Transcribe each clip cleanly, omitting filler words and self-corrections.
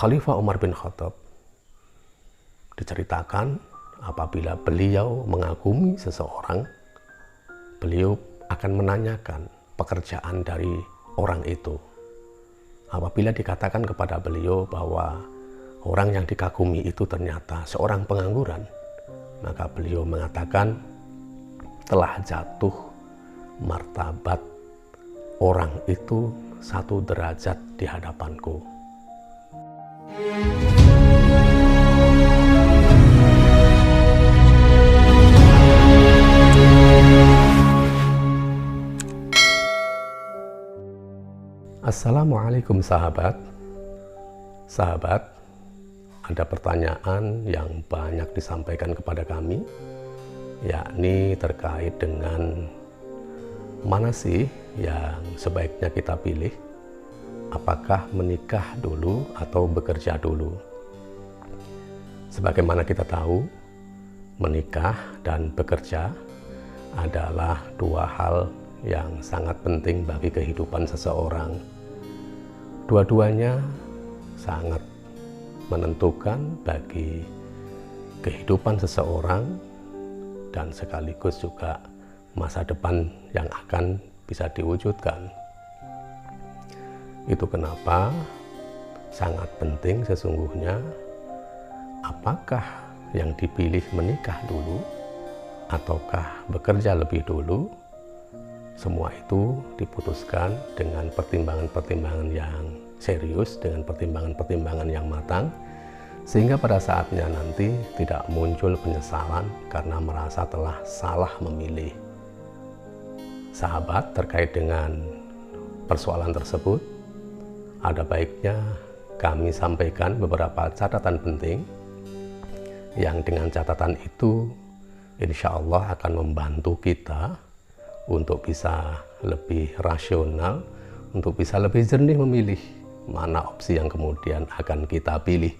Khalifah Umar bin Khattab diceritakan apabila beliau mengagumi seseorang, beliau akan menanyakan pekerjaan dari orang itu. Apabila dikatakan kepada beliau bahwa orang yang dikagumi itu ternyata seorang pengangguran, maka beliau mengatakan, telah jatuh martabat orang itu 1 derajat di hadapanku. Assalamualaikum sahabat. Sahabat, ada pertanyaan yang banyak disampaikan kepada kami, yakni terkait dengan mana sih yang sebaiknya kita pilih, apakah menikah dulu atau bekerja dulu. Sebagaimana kita tahu, menikah dan bekerja adalah 2 hal yang sangat penting bagi kehidupan seseorang. Dua-duanya sangat menentukan bagi kehidupan seseorang dan sekaligus juga masa depan yang akan bisa diwujudkan. Itu kenapa sangat penting sesungguhnya apakah yang dipilih menikah dulu ataukah bekerja lebih dulu. Semua itu diputuskan dengan pertimbangan-pertimbangan yang serius, dengan pertimbangan-pertimbangan yang matang, sehingga pada saatnya nanti tidak muncul penyesalan karena merasa telah salah memilih. Sahabat, terkait dengan persoalan tersebut, ada baiknya kami sampaikan beberapa catatan penting yang dengan catatan itu insya Allah akan membantu kita untuk bisa lebih rasional, untuk bisa lebih jernih memilih mana opsi yang kemudian akan kita pilih.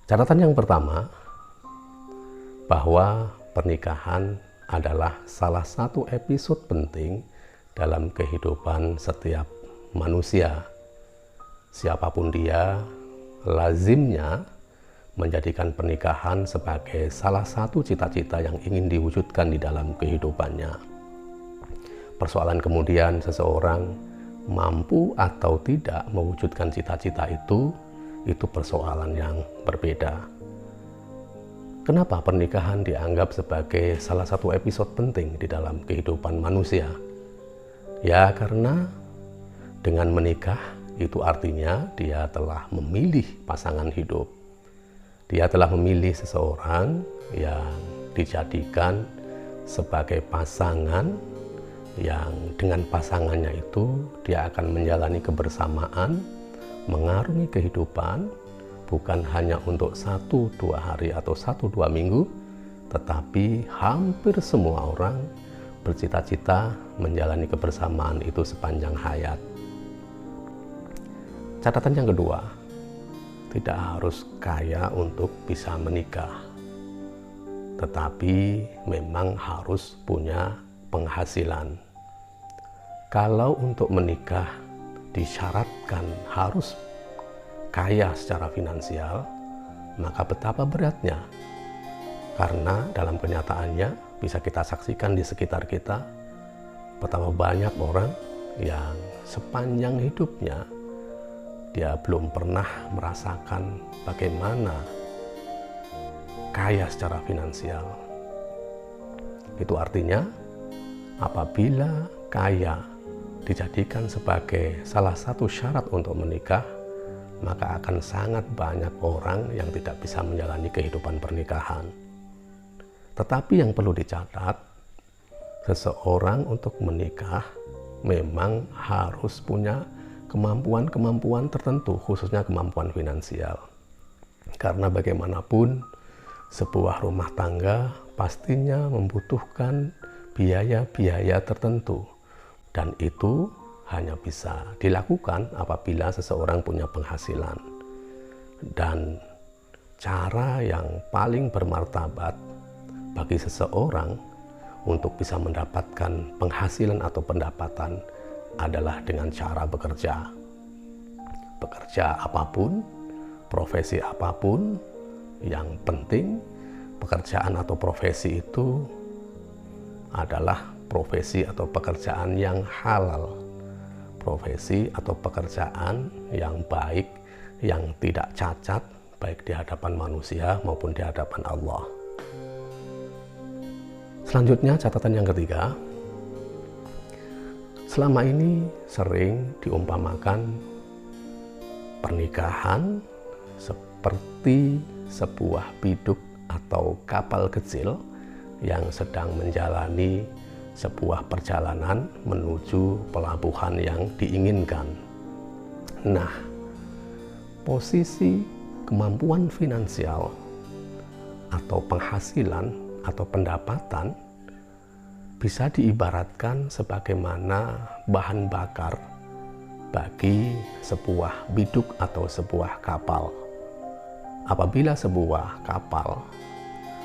Catatan yang pertama, bahwa pernikahan adalah salah satu episode penting dalam kehidupan setiap manusia. Siapapun dia, lazimnya menjadikan pernikahan sebagai salah satu cita-cita yang ingin diwujudkan di dalam kehidupannya. Persoalan kemudian seseorang mampu atau tidak mewujudkan cita-cita itu persoalan yang berbeda. Kenapa pernikahan dianggap sebagai salah satu episode penting di dalam kehidupan manusia? Ya karena dengan menikah itu artinya dia telah memilih pasangan hidup. Dia telah memilih seseorang yang dijadikan sebagai pasangan yang dengan pasangannya itu dia akan menjalani kebersamaan, mengarungi kehidupan, bukan hanya untuk 1-2 hari atau 1-2 minggu, tetapi hampir semua orang bercita-cita menjalani kebersamaan itu sepanjang hayat. Catatan yang kedua, tidak harus kaya untuk bisa menikah, tetapi memang harus punya penghasilan. Kalau untuk menikah disyaratkan harus kaya secara finansial, maka betapa beratnya. Karena dalam kenyataannya bisa kita saksikan di sekitar kita, betapa banyak orang yang sepanjang hidupnya dia belum pernah merasakan bagaimana kaya secara finansial. Itu artinya apabila kaya dijadikan sebagai salah satu syarat untuk menikah, maka akan sangat banyak orang yang tidak bisa menjalani kehidupan pernikahan. Tetapi yang perlu dicatat, seseorang untuk menikah memang harus punya kemampuan-kemampuan tertentu, khususnya kemampuan finansial. Karena bagaimanapun, sebuah rumah tangga pastinya membutuhkan biaya-biaya tertentu. Dan itu hanya bisa dilakukan apabila seseorang punya penghasilan. Dan cara yang paling bermartabat bagi seseorang untuk bisa mendapatkan penghasilan atau pendapatan adalah dengan cara bekerja. bekerja apapun, profesi apapun, yang penting pekerjaan atau profesi itu adalah profesi atau pekerjaan yang halal, profesi atau pekerjaan yang baik, yang tidak cacat, baik di hadapan manusia maupun di hadapan Allah. Selanjutnya, catatan yang ketiga, selama ini sering diumpamakan pernikahan seperti sebuah biduk atau kapal kecil yang sedang menjalani sebuah perjalanan menuju pelabuhan yang diinginkan. Nah, posisi kemampuan finansial atau penghasilan atau pendapatan bisa diibaratkan sebagaimana bahan bakar bagi sebuah biduk atau sebuah kapal. Apabila sebuah kapal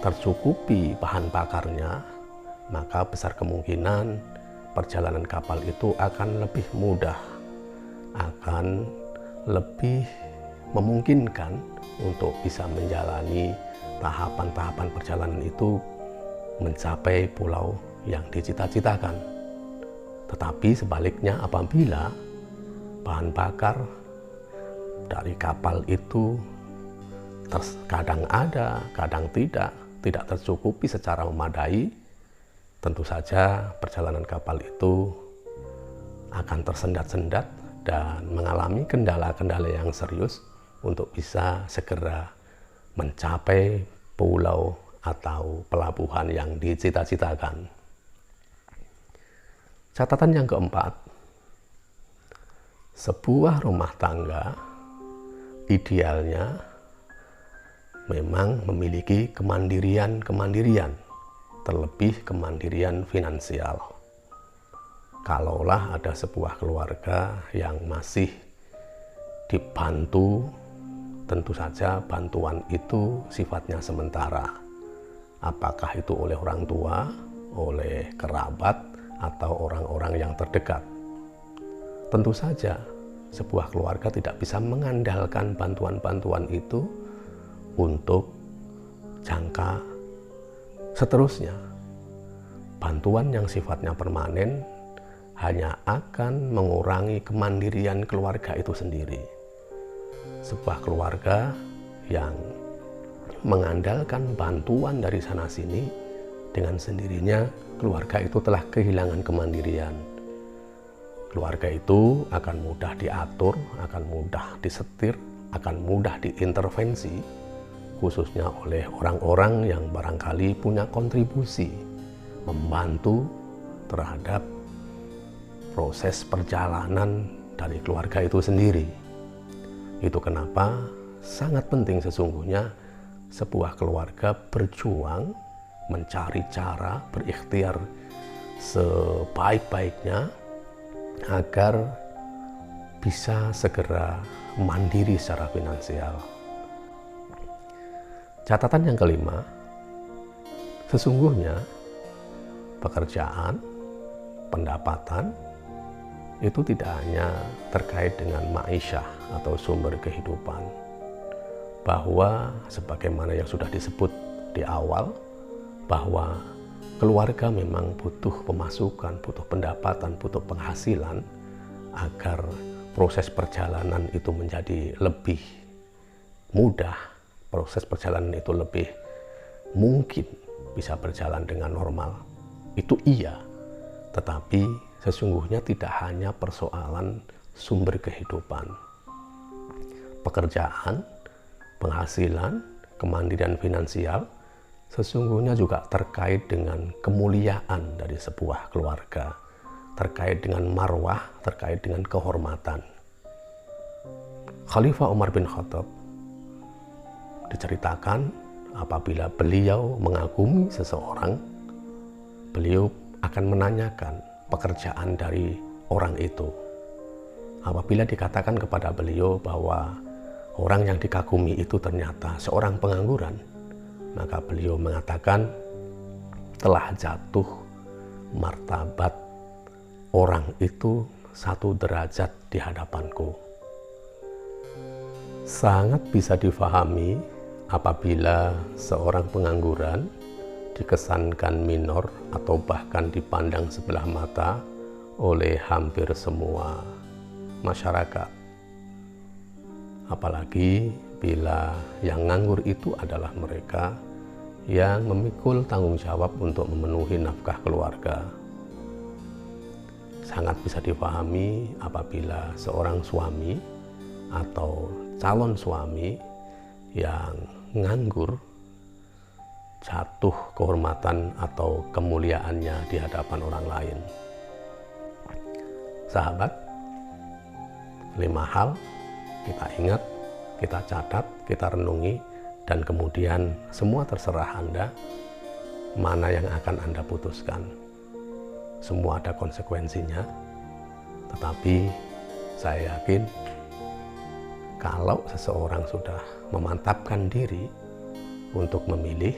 tercukupi bahan bakarnya, maka besar kemungkinan perjalanan kapal itu akan lebih mudah, akan lebih memungkinkan untuk bisa menjalani tahapan-tahapan perjalanan itu mencapai pulau yang dicita-citakan. Tetapi sebaliknya, apabila bahan bakar dari kapal itu kadang ada, kadang tidak tercukupi secara memadai, tentu saja perjalanan kapal itu akan tersendat-sendat dan mengalami kendala-kendala yang serius untuk bisa segera mencapai pulau atau pelabuhan yang dicita-citakan. Catatan yang keempat, sebuah rumah tangga idealnya memang memiliki kemandirian, terlebih kemandirian finansial. Kalaulah ada sebuah keluarga yang masih dibantu, tentu saja bantuan itu sifatnya sementara. Apakah itu oleh orang tua, oleh kerabat, atau orang-orang yang terdekat. Tentu saja sebuah keluarga tidak bisa mengandalkan bantuan-bantuan itu untuk jangka seterusnya. Bantuan yang sifatnya permanen hanya akan mengurangi kemandirian keluarga itu sendiri. Sebuah keluarga yang mengandalkan bantuan dari sana-sini, dengan sendirinya keluarga itu telah kehilangan kemandirian. Keluarga itu akan mudah diatur, akan mudah disetir, akan mudah diintervensi, khususnya oleh orang-orang yang barangkali punya kontribusi membantu terhadap proses perjalanan dari keluarga itu sendiri. Itu kenapa sangat penting sesungguhnya sebuah keluarga berjuang mencari cara, berikhtiar sebaik-baiknya agar bisa segera mandiri secara finansial. Catatan yang kelima, sesungguhnya pekerjaan, pendapatan itu tidak hanya terkait dengan ma'isyah atau sumber kehidupan, bahwa sebagaimana yang sudah disebut di awal, bahwa keluarga memang butuh pemasukan, butuh pendapatan, butuh penghasilan agar proses perjalanan itu menjadi lebih mudah, proses perjalanan itu lebih mungkin bisa berjalan dengan normal. Itu iya, tetapi sesungguhnya tidak hanya persoalan sumber kehidupan. Pekerjaan, penghasilan, kemandirian finansial sesungguhnya juga terkait dengan kemuliaan dari sebuah keluarga, terkait dengan marwah, terkait dengan kehormatan. Khalifah Umar bin Khattab diceritakan apabila beliau mengagumi seseorang, beliau akan menanyakan pekerjaan dari orang itu. Apabila dikatakan kepada beliau bahwa orang yang dikagumi itu ternyata seorang pengangguran, maka beliau mengatakan, telah jatuh martabat orang itu 1 derajat di hadapanku. Sangat bisa difahami apabila seorang pengangguran dikesankan minor atau bahkan dipandang sebelah mata oleh hampir semua masyarakat. Apalagi bila yang nganggur itu adalah mereka yang memikul tanggung jawab untuk memenuhi nafkah keluarga. Sangat bisa dipahami apabila seorang suami atau calon suami yang nganggur jatuh kehormatan atau kemuliaannya di hadapan orang lain. Sahabat, 5 hal kita ingat, kita catat, kita renungi, dan kemudian semua terserah Anda, mana yang akan Anda putuskan. Semua ada konsekuensinya, tetapi saya yakin kalau seseorang sudah memantapkan diri untuk memilih,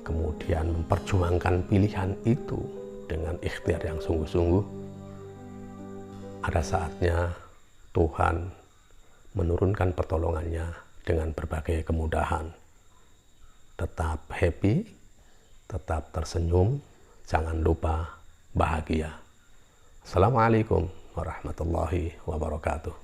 kemudian memperjuangkan pilihan itu dengan ikhtiar yang sungguh-sungguh, ada saatnya Tuhan menurunkan pertolongannya dengan berbagai kemudahan. Tetap happy, tetap tersenyum, jangan lupa bahagia. Assalamualaikum warahmatullahi wabarakatuh.